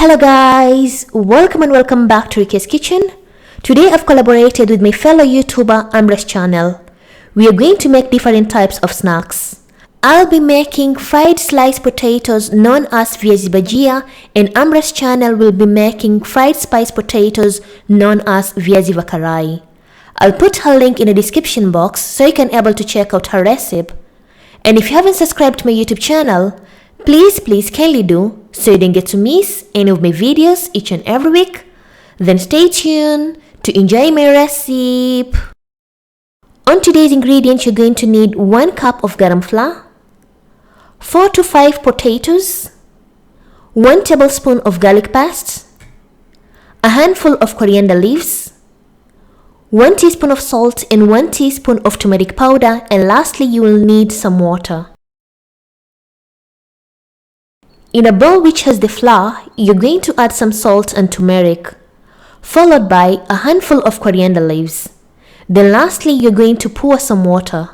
Hello guys, welcome and welcome back to Rukia's Kitchen. Today I've collaborated with my fellow YouTuber Amra's channel. We are going to make different types of snacks. I'll be making fried sliced potatoes known as Viazi Bhajia, and Amra's channel will be making fried spiced potatoes known as Viazi Karai. I'll put her link in the description box so you can able to check out her recipe. And if you haven't subscribed to my YouTube channel, please kindly do so you don't get to miss any of my videos each and every week. Then stay tuned to enjoy my recipe. On today's ingredients, you're going to need 1 cup of Garamflour, 4 to 5 potatoes, 1 tablespoon of garlic paste, a handful of coriander leaves, 1 teaspoon of salt and 1 teaspoon of turmeric powder, and lastly you will need some water. In a bowl which has the flour, you're going to add some salt and turmeric, followed by a handful of coriander leaves. Then lastly, you're going to pour some water.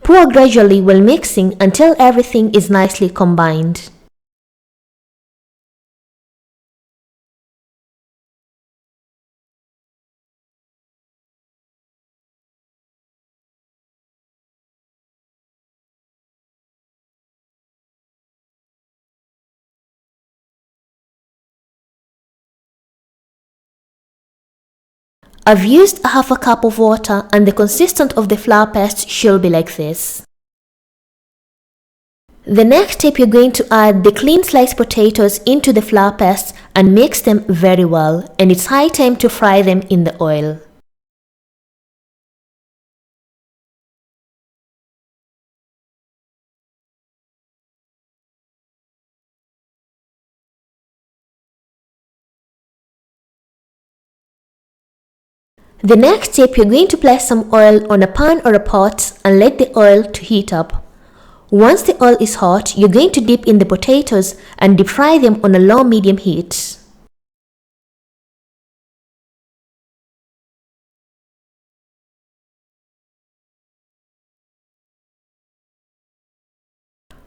Pour gradually while mixing until everything is nicely combined. I've used a half a cup of water, and the consistency of the flour paste should be like this. The next step, you're going to add the clean sliced potatoes into the flour paste and mix them very well, and it's high time to fry them in the oil. The next step, you're going to place some oil on a pan or a pot and let the oil to heat up. Once the oil is hot, you're going to dip in the potatoes and deep fry them on a low-medium heat.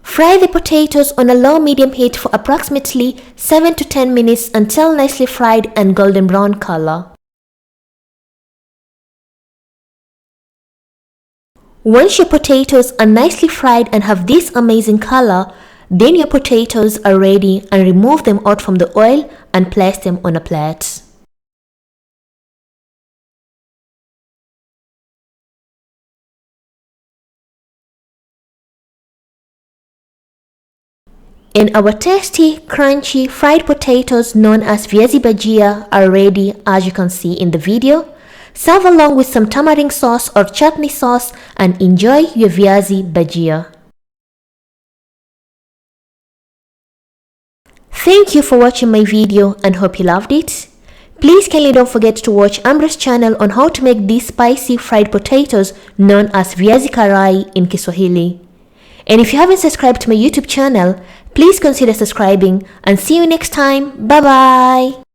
Fry the potatoes on a low-medium heat for approximately 7 to 10 minutes until nicely fried and golden brown color. Once your potatoes are nicely fried and have this amazing color, then your potatoes are ready, and remove them out from the oil and place them on a plate. And our tasty, crunchy fried potatoes known as Viazi Bhajia are ready, as you can see in the video. Serve along with some tamarind sauce or chutney sauce and enjoy your Viazi Bhajia. Thank you for watching my video and hope you loved it. Please kindly don't forget to watch Amra's channel on how to make these spicy fried potatoes known as Viazi Karai in Kiswahili. And if you haven't subscribed to my YouTube channel, please consider subscribing, and see you next time. Bye bye.